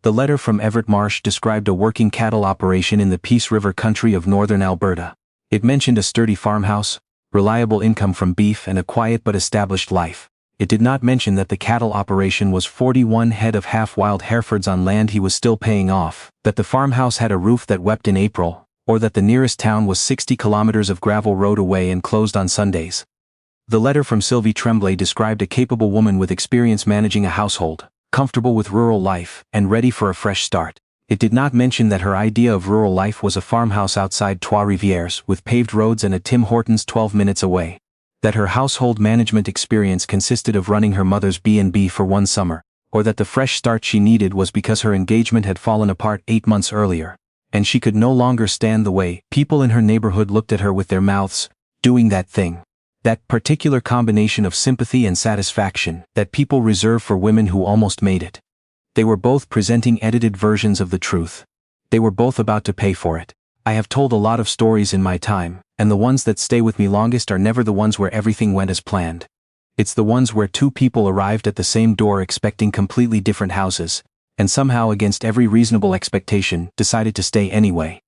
The letter from Everett Marsh described a working cattle operation in the Peace River country of northern Alberta. It mentioned a sturdy farmhouse, reliable income from beef and a quiet but established life. It did not mention that the cattle operation was 41 head of half-wild Herefords on land he was still paying off, that the farmhouse had a roof that wept in April, or that the nearest town was 60 kilometers of gravel road away and closed on Sundays. The letter from Sylvie Tremblay described a capable woman with experience managing a household, comfortable with rural life, and ready for a fresh start. It did not mention that her idea of rural life was a farmhouse outside Trois-Rivières with paved roads and a Tim Hortons 12 minutes away. That her household management experience consisted of running her mother's B&B for one summer, or that the fresh start she needed was because her engagement had fallen apart 8 months earlier, and she could no longer stand the way people in her neighborhood looked at her with their mouths, doing that thing. That particular combination of sympathy and satisfaction that people reserve for women who almost made it. They were both presenting edited versions of the truth. They were both about to pay for it. I have told a lot of stories in my time, and the ones that stay with me longest are never the ones where everything went as planned. It's the ones where two people arrived at the same door expecting completely different houses, and somehow against every reasonable expectation decided to stay anyway.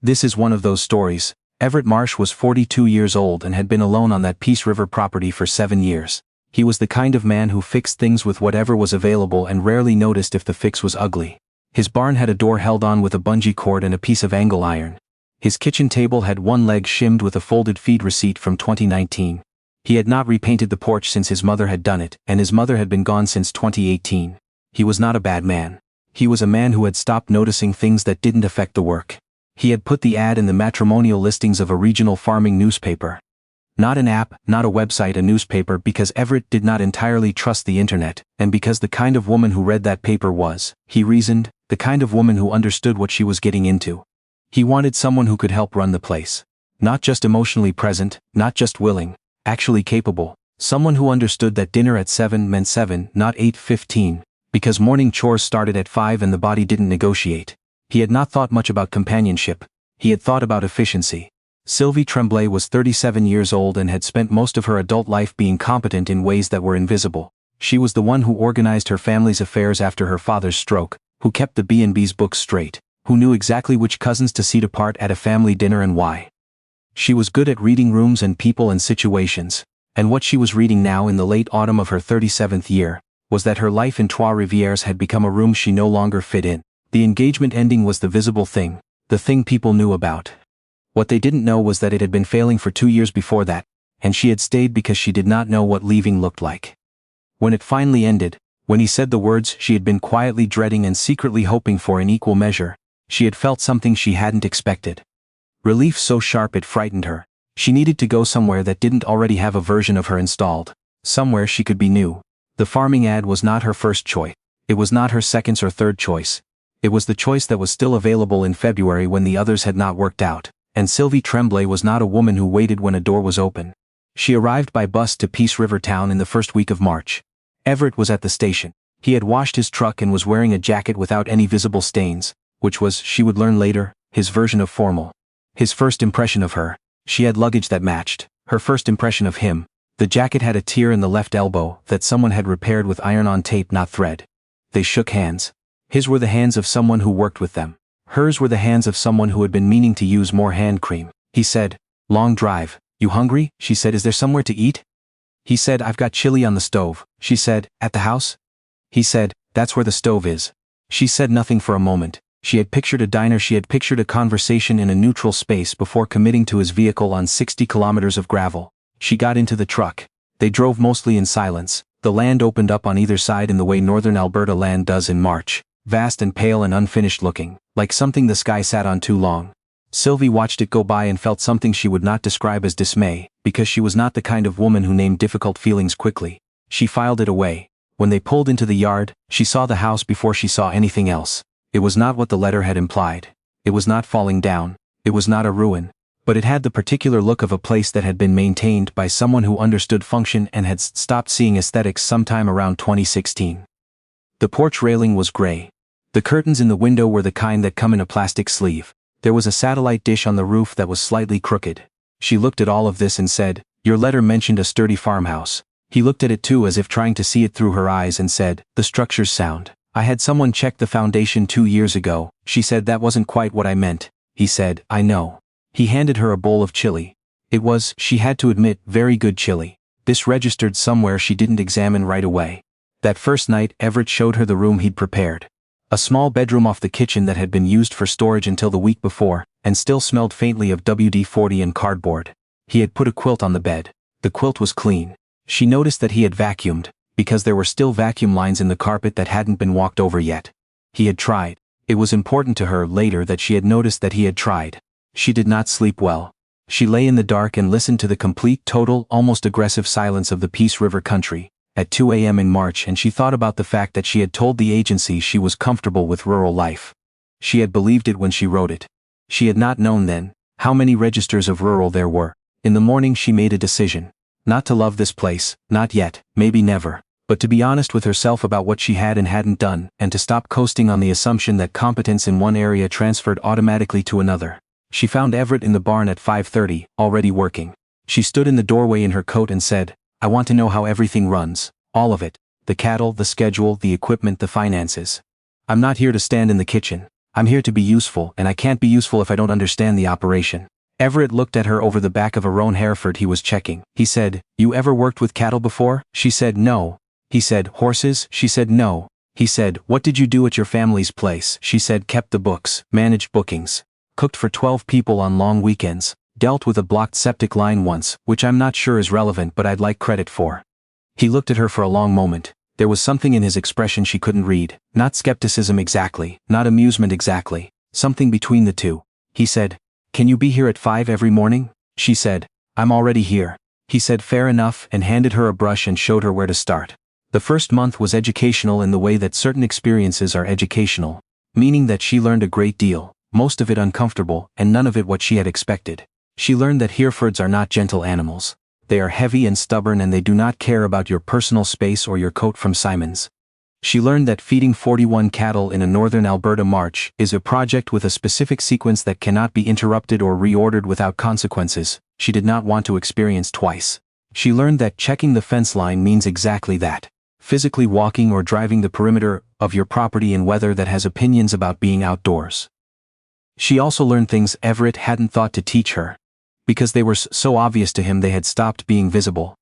This is one of those stories. Everett Marsh was 42 years old and had been alone on that Peace River property for 7 years. He was the kind of man who fixed things with whatever was available and rarely noticed if the fix was ugly. His barn had a door held on with a bungee cord and a piece of angle iron. His kitchen table had one leg shimmed with a folded feed receipt from 2019. He had not repainted the porch since his mother had done it, and his mother had been gone since 2018. He was not a bad man. He was a man who had stopped noticing things that didn't affect the work. He had put the ad in the matrimonial listings of a regional farming newspaper. Not an app, not a website, a newspaper, because Everett did not entirely trust the internet, and because the kind of woman who read that paper was, he reasoned, the kind of woman who understood what she was getting into. He wanted someone who could help run the place. Not just emotionally present, not just willing, actually capable. Someone who understood that dinner at 7 meant 7, not 8:15, because morning chores started at 5 and the body didn't negotiate. He had not thought much about companionship. He had thought about efficiency. Sylvie Tremblay was 37 years old and had spent most of her adult life being competent in ways that were invisible. She was the one who organized her family's affairs after her father's stroke, who kept the B&B's books straight, who knew exactly which cousins to seat apart at a family dinner and why. She was good at reading rooms and people and situations, and what she was reading now in the late autumn of her 37th year was that her life in Trois-Rivières had become a room she no longer fit in. The engagement ending was the visible thing, the thing people knew about. What they didn't know was that it had been failing for 2 years before that, and she had stayed because she did not know what leaving looked like. When it finally ended, when he said the words she had been quietly dreading and secretly hoping for in equal measure, she had felt something she hadn't expected. Relief so sharp it frightened her. She needed to go somewhere that didn't already have a version of her installed. Somewhere she could be new. The farming ad was not her first choice. It was not her second or third choice. It was the choice that was still available in February when the others had not worked out, and Sylvie Tremblay was not a woman who waited when a door was open. She arrived by bus to Peace River town in the first week of March. Everett was at the station. He had washed his truck and was wearing a jacket without any visible stains, which was, she would learn later, his version of formal. His first impression of her. She had luggage that matched. Her first impression of him. The jacket had a tear in the left elbow that someone had repaired with iron-on tape, not thread. They shook hands. His were the hands of someone who worked with them. Hers were the hands of someone who had been meaning to use more hand cream. He said, "Long drive. You hungry?" She said, "Is there somewhere to eat?" He said, "I've got chili on the stove." She said, "At the house?" He said, "That's where the stove is." She said nothing for a moment. She had pictured a diner, she had pictured a conversation in a neutral space before committing to his vehicle on 60 kilometers of gravel. She got into the truck. They drove mostly in silence. The land opened up on either side in the way northern Alberta land does in March, vast and pale and unfinished looking, like something the sky sat on too long. Sylvie watched it go by and felt something she would not describe as dismay, because she was not the kind of woman who named difficult feelings quickly. She filed it away. When they pulled into the yard, she saw the house before she saw anything else. It was not what the letter had implied. It was not falling down. It was not a ruin. But it had the particular look of a place that had been maintained by someone who understood function and had stopped seeing aesthetics sometime around 2016. The porch railing was gray. The curtains in the window were the kind that come in a plastic sleeve. There was a satellite dish on the roof that was slightly crooked. She looked at all of this and said, "Your letter mentioned a sturdy farmhouse." He looked at it too, as if trying to see it through her eyes, and said, "The structure's sound. I had someone check the foundation 2 years ago. She said that wasn't quite what I meant. He said, I know. He handed her a bowl of chili. It was, she had to admit, very good chili. This registered somewhere she didn't examine right away. That first night, Everett showed her the room he'd prepared. A small bedroom off the kitchen that had been used for storage until the week before, and still smelled faintly of WD-40 and cardboard. He had put a quilt on the bed. The quilt was clean. She noticed that he had vacuumed, because there were still vacuum lines in the carpet that hadn't been walked over yet. He had tried. It was important to her later that she had noticed that he had tried. She did not sleep well. She lay in the dark and listened to the complete, total, almost aggressive silence of the Peace River country, at 2 a.m. in March, and she thought about the fact that she had told the agency she was comfortable with rural life. She had believed it when she wrote it. She had not known then how many registers of rural there were. In the morning she made a decision. Not to love this place, not yet, maybe never, but to be honest with herself about what she had and hadn't done, and to stop coasting on the assumption that competence in one area transferred automatically to another. She found Everett in the barn at 5:30, already working. She stood in the doorway in her coat and said, I want to know how everything runs, all of it, the cattle, the schedule, the equipment, the finances. I'm not here to stand in the kitchen. I'm here to be useful, and I can't be useful if I don't understand the operation. Everett looked at her over the back of a roan Hereford he was checking. He said, You ever worked with cattle before? She said no. He said, Horses? She said no. He said, What did you do at your family's place? She said, Kept the books, managed bookings. Cooked for 12 people on long weekends. Dealt with a blocked septic line once, which I'm not sure is relevant but I'd like credit for. He looked at her for a long moment. There was something in his expression she couldn't read. Not skepticism exactly, not amusement exactly. Something between the two. He said, Can you be here at 5 every morning? She said, I'm already here. He said fair enough and handed her a brush and showed her where to start. The first month was educational in the way that certain experiences are educational, meaning that she learned a great deal, most of it uncomfortable, and none of it what she had expected. She learned that Herefords are not gentle animals. They are heavy and stubborn and they do not care about your personal space or your coat from Simon's. She learned that feeding 41 cattle in a northern Alberta march is a project with a specific sequence that cannot be interrupted or reordered without consequences she did not want to experience twice. She learned that checking the fence line means exactly that. Physically walking or driving the perimeter of your property in weather that has opinions about being outdoors. She also learned things Everett hadn't thought to teach her. Because they were so obvious to him they had stopped being visible.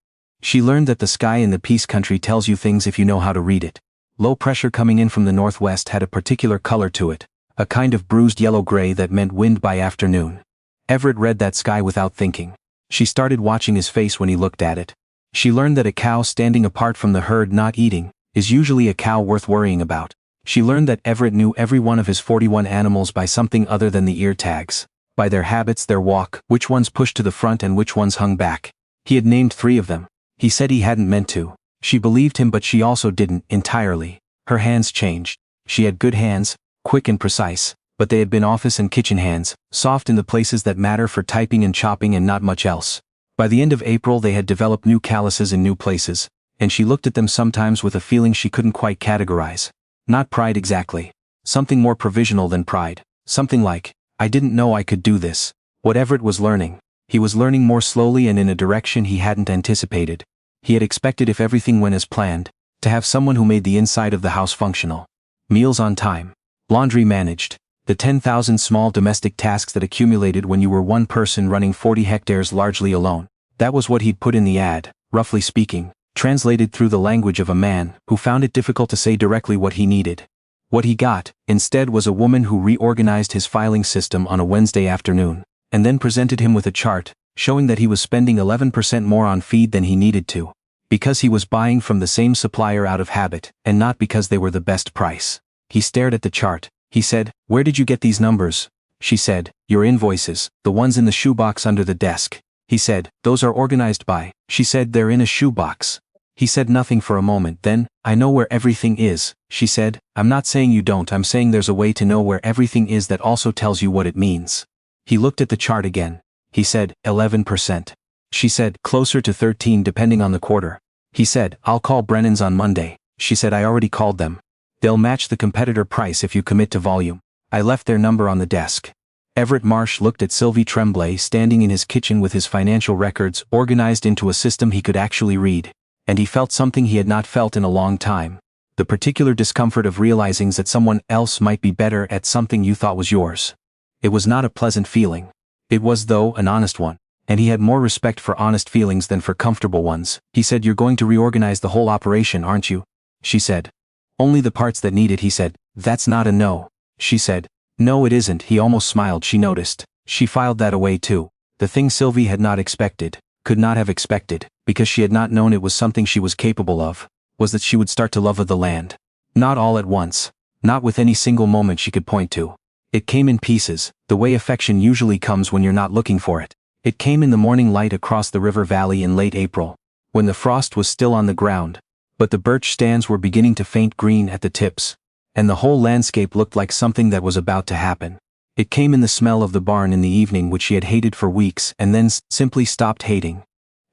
She learned that the sky in the Peace Country tells you things if you know how to read it. Low pressure coming in from the northwest had a particular color to it, a kind of bruised yellow-gray that meant wind by afternoon. Everett read that sky without thinking. She started watching his face when he looked at it. She learned that a cow standing apart from the herd not eating is usually a cow worth worrying about. She learned that Everett knew every one of his 41 animals by something other than the ear tags. By their habits, their walk, which ones pushed to the front and which ones hung back. He had named 3 of them. He said he hadn't meant to. She believed him but she also didn't, entirely. Her hands changed. She had good hands, quick and precise, but they had been office and kitchen hands, soft in the places that matter for typing and chopping and not much else. By the end of April they had developed new calluses in new places, and she looked at them sometimes with a feeling she couldn't quite categorize. Not pride exactly. Something more provisional than pride. Something like, I didn't know I could do this. What Everett was learning. He was learning more slowly and in a direction he hadn't anticipated. He had expected, if everything went as planned, to have someone who made the inside of the house functional. Meals on time. Laundry managed. The 10,000 small domestic tasks that accumulated when you were one person running 40 hectares largely alone. That was what he'd put in the ad, roughly speaking, translated through the language of a man who found it difficult to say directly what he needed. What he got, instead, was a woman who reorganized his filing system on a Wednesday afternoon, and then presented him with a chart, showing that he was spending 11% more on feed than he needed to. Because he was buying from the same supplier out of habit, and not because they were the best price. He stared at the chart. He said, Where did you get these numbers? She said, Your invoices, the ones in the shoebox under the desk. He said, Those are organized by. She said, They're in a shoebox. He said nothing for a moment, then, I know where everything is, she said. I'm not saying you don't, I'm saying there's a way to know where everything is that also tells you what it means. He looked at the chart again. He said, 11%. She said, Closer to 13 depending on the quarter. He said, I'll call Brennan's on Monday. She said, I already called them. They'll match the competitor price if you commit to volume. I left their number on the desk. Everett Marsh looked at Sylvie Tremblay standing in his kitchen with his financial records organized into a system he could actually read. And he felt something he had not felt in a long time. the particular discomfort of realizing that someone else might be better at something you thought was yours. It was not a pleasant feeling. It was, though, an honest one, and he had more respect for honest feelings than for comfortable ones. He said, "You're going to reorganize the whole operation, aren't you?" She said. "Only the parts that need it," he said. "That's not a no." She said. "No, it isn't." He almost smiled. She noticed. She filed that away too. The thing Sylvie had not expected, could not have expected, because she had not known it was something she was capable of, was that she would start to love the land. Not all at once. Not with any single moment she could point to. It came in pieces, the way affection usually comes when you're not looking for it. It came in the morning light across the river valley in late April, when the frost was still on the ground, but the birch stands were beginning to faint green at the tips, and the whole landscape looked like something that was about to happen. It came in the smell of the barn in the evening, which she had hated for weeks and then simply stopped hating.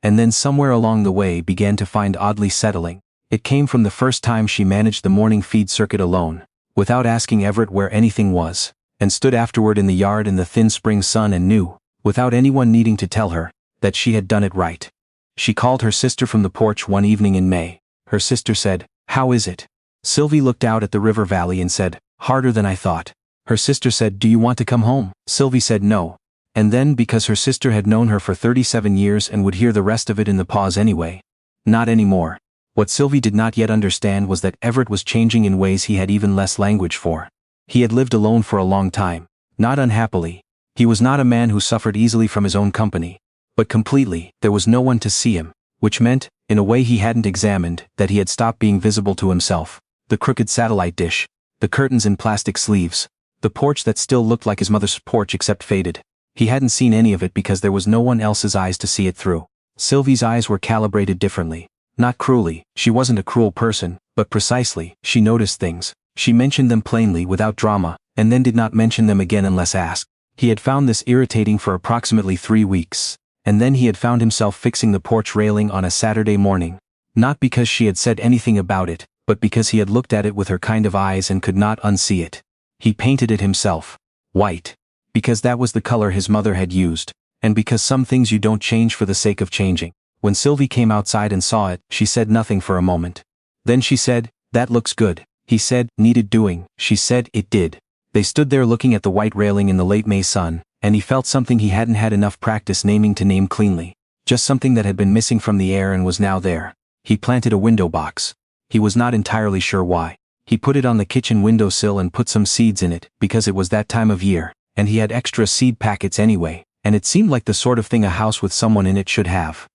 And then somewhere along the way began to find oddly settling. It came from the first time she managed the morning feed circuit alone, without asking Everett where anything was, and stood afterward in the yard in the thin spring sun and knew, without anyone needing to tell her, that she had done it right. She called her sister from the porch one evening in May. Her sister said, "How is it?" Sylvie looked out at the river valley and said, "Harder than I thought." Her sister said, "Do you want to come home?" Sylvie said no. And then, because her sister had known her for 37 years and would hear the rest of it in the pause anyway. Not anymore. What Sylvie did not yet understand was that Everett was changing in ways he had even less language for. He had lived alone for a long time, not unhappily. He was not a man who suffered easily from his own company. But completely, there was no one to see him, which meant, in a way he hadn't examined, that he had stopped being visible to himself. The crooked satellite dish, the curtains in plastic sleeves, the porch that still looked like his mother's porch except faded. He hadn't seen any of it because there was no one else's eyes to see it through. Sylvie's eyes were calibrated differently. Not cruelly, she wasn't a cruel person, but precisely, she noticed things. She mentioned them plainly without drama, and then did not mention them again unless asked. He had found this irritating for approximately 3 weeks, and then he had found himself fixing the porch railing on a Saturday morning. Not because she had said anything about it, but because he had looked at it with her kind of eyes and could not unsee it. He painted it himself. White. Because that was the color his mother had used, and because some things you don't change for the sake of changing. When Sylvie came outside and saw it, she said nothing for a moment. Then she said, "That looks good." He said, "Needed doing." She said, "It did." They stood there looking at the white railing in the late May sun, and he felt something he hadn't had enough practice naming to name cleanly. Just something that had been missing from the air and was now there. He planted a window box. He was not entirely sure why. He put it on the kitchen windowsill and put some seeds in it, because it was that time of year, and he had extra seed packets anyway, and it seemed like the sort of thing a house with someone in it should have.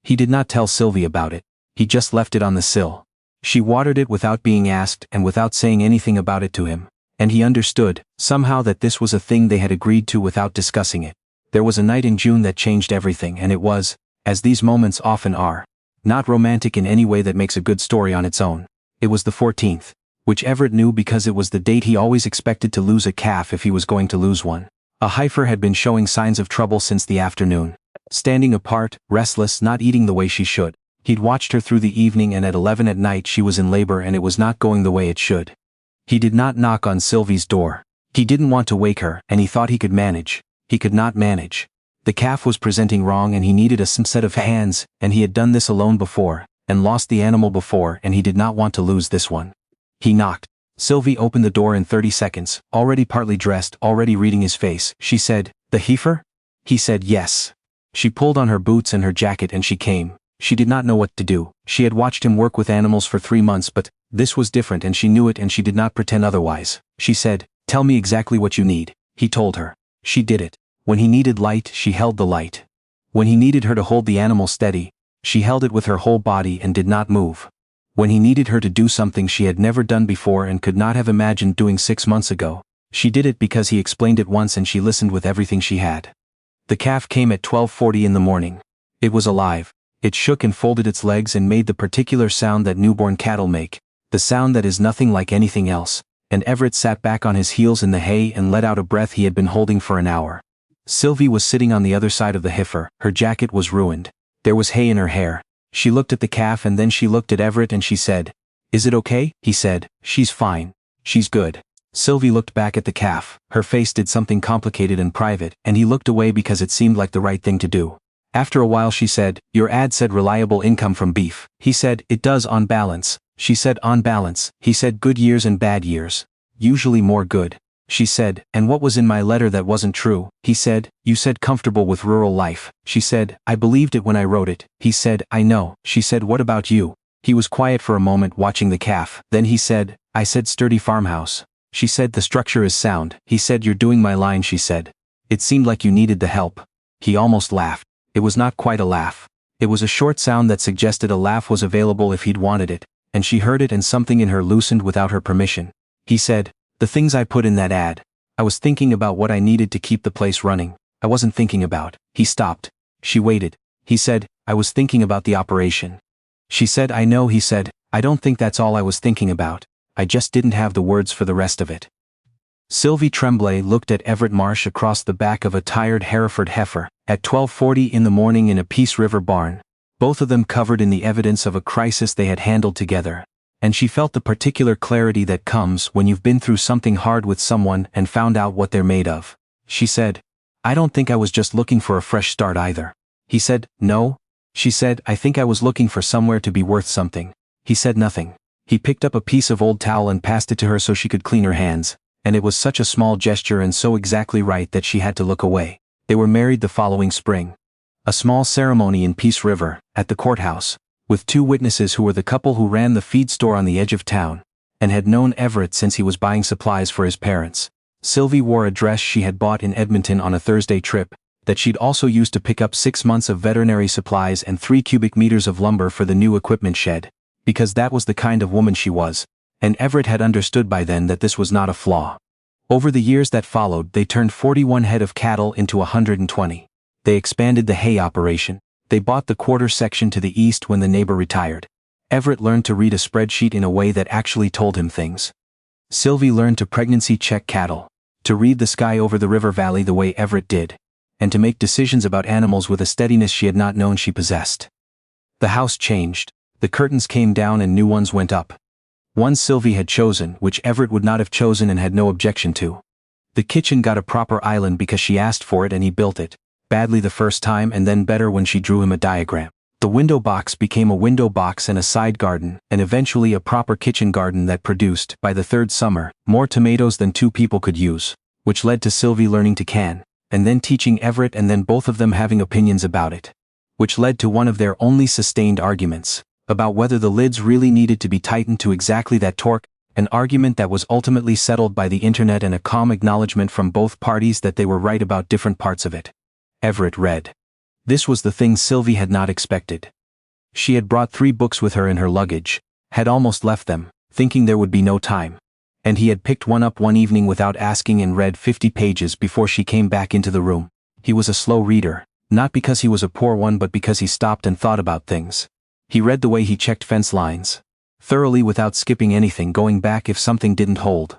He did not tell Sylvie about it. He just left it on the sill. She watered it without being asked and without saying anything about it to him, and he understood, somehow, that this was a thing they had agreed to without discussing it. There was a night in June that changed everything, and it was, as these moments often are, not romantic in any way that makes a good story on its own. It was the 14th. Which Everett knew because it was the date he always expected to lose a calf if he was going to lose one. A heifer had been showing signs of trouble since the afternoon. Standing apart, restless, not eating the way she should. He'd watched her through the evening, and at 11 at night she was in labor and it was not going the way it should. He did not knock on Sylvie's door. He didn't want to wake her, and he thought he could manage. He could not manage. The calf was presenting wrong and he needed a set of hands, and he had done this alone before, and lost the animal before, and he did not want to lose this one. He knocked. Sylvie opened the door in 30 seconds, already partly dressed, already reading his face. She said, "The heifer?" He said yes. She pulled on her boots and her jacket and she came. She did not know what to do. She had watched him work with animals for 3 months, but this was different and she knew it, and she did not pretend otherwise. She said, "Tell me exactly what you need." He told her. She did it. When he needed light, she held the light. When he needed her to hold the animal steady, she held it with her whole body and did not move. When he needed her to do something she had never done before and could not have imagined doing 6 months ago, she did it because he explained it once and she listened with everything she had. The calf came at 12:40 in the morning. It was alive. It shook and folded its legs and made the particular sound that newborn cattle make, the sound that is nothing like anything else, and Everett sat back on his heels in the hay and let out a breath he had been holding for an hour. Sylvie was sitting on the other side of the heifer. Her jacket was ruined. There was hay in her hair. She looked at the calf and then she looked at Everett and she said, "Is it okay?" He said, "She's fine. She's good." Sylvie looked back at the calf. Her face did something complicated and private, and he looked away because it seemed like the right thing to do. After a while she said, "Your ad said reliable income from beef." He said, "It does on balance." She said, on balance. He said, good years and bad years. Usually more good. She said, and what was in my letter that wasn't true? He said, you said comfortable with rural life. She said, I believed it when I wrote it. He said, I know. She said, what about you? He was quiet for a moment watching the calf. Then he said, I said sturdy farmhouse. She said, the structure is sound. He said, you're doing my line. She said, it seemed like you needed the help. He almost laughed. It was not quite a laugh. It was a short sound that suggested a laugh was available if he'd wanted it, and she heard it and something in her loosened without her permission. He said, the things I put in that ad. I was thinking about what I needed to keep the place running. I wasn't thinking about. He stopped. She waited. He said, I was thinking about the operation. She said, I know. He said, I don't think that's all I was thinking about. I just didn't have the words for the rest of it. Sylvie Tremblay looked at Everett Marsh across the back of a tired Hereford heifer, at 12:40 in the morning in a Peace River barn, both of them covered in the evidence of a crisis they had handled together. And she felt the particular clarity that comes when you've been through something hard with someone and found out what they're made of. She said, I don't think I was just looking for a fresh start either. He said, no. She said, I think I was looking for somewhere to be worth something. He said nothing. He picked up a piece of old towel and passed it to her so she could clean her hands, and it was such a small gesture and so exactly right that she had to look away. They were married the following spring. A small ceremony in Peace River, at the courthouse, with 2 witnesses who were the couple who ran the feed store on the edge of town, and had known Everett since he was buying supplies for his parents. Sylvie wore a dress she had bought in Edmonton on a Thursday trip, that she'd also used to pick up 6 months of veterinary supplies and 3 cubic meters of lumber for the new equipment shed, because that was the kind of woman she was, and Everett had understood by then that this was not a flaw. Over the years that followed, they turned 41 head of cattle into 120. They expanded the hay operation. They bought the quarter section to the east when the neighbor retired. Everett learned to read a spreadsheet in a way that actually told him things. Sylvie learned to pregnancy check cattle, to read the sky over the river valley the way Everett did, and to make decisions about animals with a steadiness she had not known she possessed. The house changed. The curtains came down and new ones went up. One Sylvie had chosen, which Everett would not have chosen and had no objection to. The kitchen got a proper island because she asked for it and he built it, badly the first time and then better when she drew him a diagram. The window box became a window box and a side garden, and eventually a proper kitchen garden that produced, by the 3rd summer, more tomatoes than 2 people could use, which led to Sylvie learning to can, and then teaching Everett and then both of them having opinions about it, which led to one of their only sustained arguments, about whether the lids really needed to be tightened to exactly that torque, an argument that was ultimately settled by the internet and a calm acknowledgement from both parties that they were right about different parts of it. Everett read. This was the thing Sylvie had not expected. She had brought 3 books with her in her luggage, had almost left them, thinking there would be no time. And he had picked one up one evening without asking and read 50 pages before she came back into the room. He was a slow reader, not because he was a poor one but because he stopped and thought about things. He read the way he checked fence lines, thoroughly without skipping anything, going back if something didn't hold.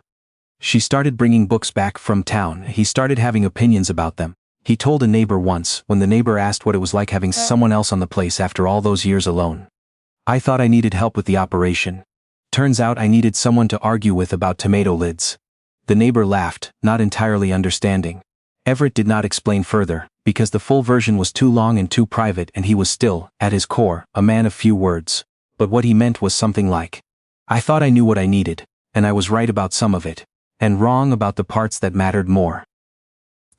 She started bringing books back from town. He started having opinions about them. He told a neighbor once, when the neighbor asked what it was like having someone else on the place after all those years alone. I thought I needed help with the operation. Turns out I needed someone to argue with about tomato lids. The neighbor laughed, not entirely understanding. Everett did not explain further, because the full version was too long and too private and he was still, at his core, a man of few words. But what he meant was something like, I thought I knew what I needed, and I was right about some of it, and wrong about the parts that mattered more.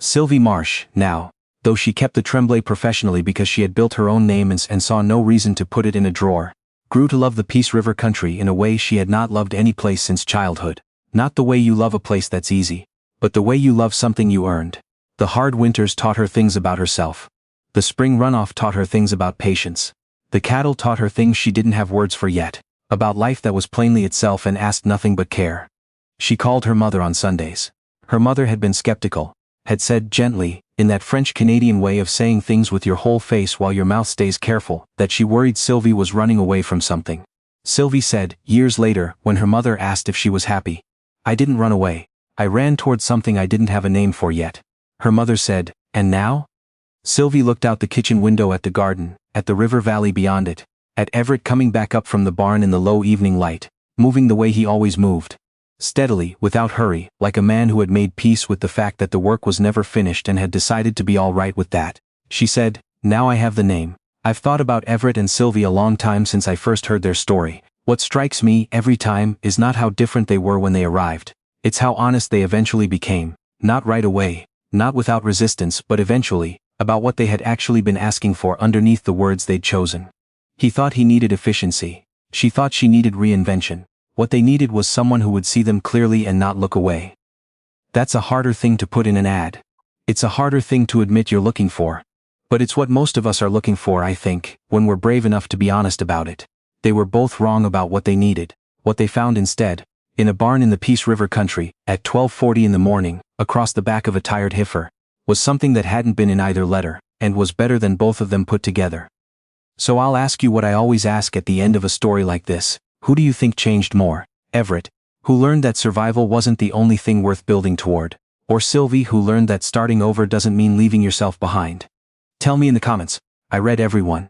Sylvie Marsh, now, though she kept the Tremblay professionally because she had built her own name and saw no reason to put it in a drawer, grew to love the Peace River country in a way she had not loved any place since childhood. Not the way you love a place that's easy, but the way you love something you earned. The hard winters taught her things about herself. The spring runoff taught her things about patience. The cattle taught her things she didn't have words for yet, about life that was plainly itself and asked nothing but care. She called her mother on Sundays. Her mother had been skeptical, had said gently, in that French-Canadian way of saying things with your whole face while your mouth stays careful, that she worried Sylvie was running away from something. Sylvie said, years later, when her mother asked if she was happy, I didn't run away. I ran toward something I didn't have a name for yet. Her mother said, and now? Sylvie looked out the kitchen window at the garden, at the river valley beyond it, at Everett coming back up from the barn in the low evening light, moving the way he always moved. Steadily, without hurry, like a man who had made peace with the fact that the work was never finished and had decided to be all right with that. She said, now I have the name. I've thought about Everett and Sylvie a long time since I first heard their story, What strikes me every time is not how different they were when they arrived. It's how honest they eventually became, not right away, not without resistance, but eventually, about what they had actually been asking for underneath the words they'd chosen. He thought he needed efficiency. She thought she needed reinvention. What they needed was someone who would see them clearly and not look away. That's a harder thing to put in an ad. It's a harder thing to admit you're looking for. But it's what most of us are looking for, I think, when we're brave enough to be honest about it. They were both wrong about what they needed. What they found instead, in a barn in the Peace River country, at 12:40 in the morning, across the back of a tired heifer, was something that hadn't been in either letter, and was better than both of them put together. So I'll ask you what I always ask at the end of a story like this: who do you think changed more? Everett, who learned that survival wasn't the only thing worth building toward, or Sylvie, who learned that starting over doesn't mean leaving yourself behind? Tell me in the comments. I read everyone.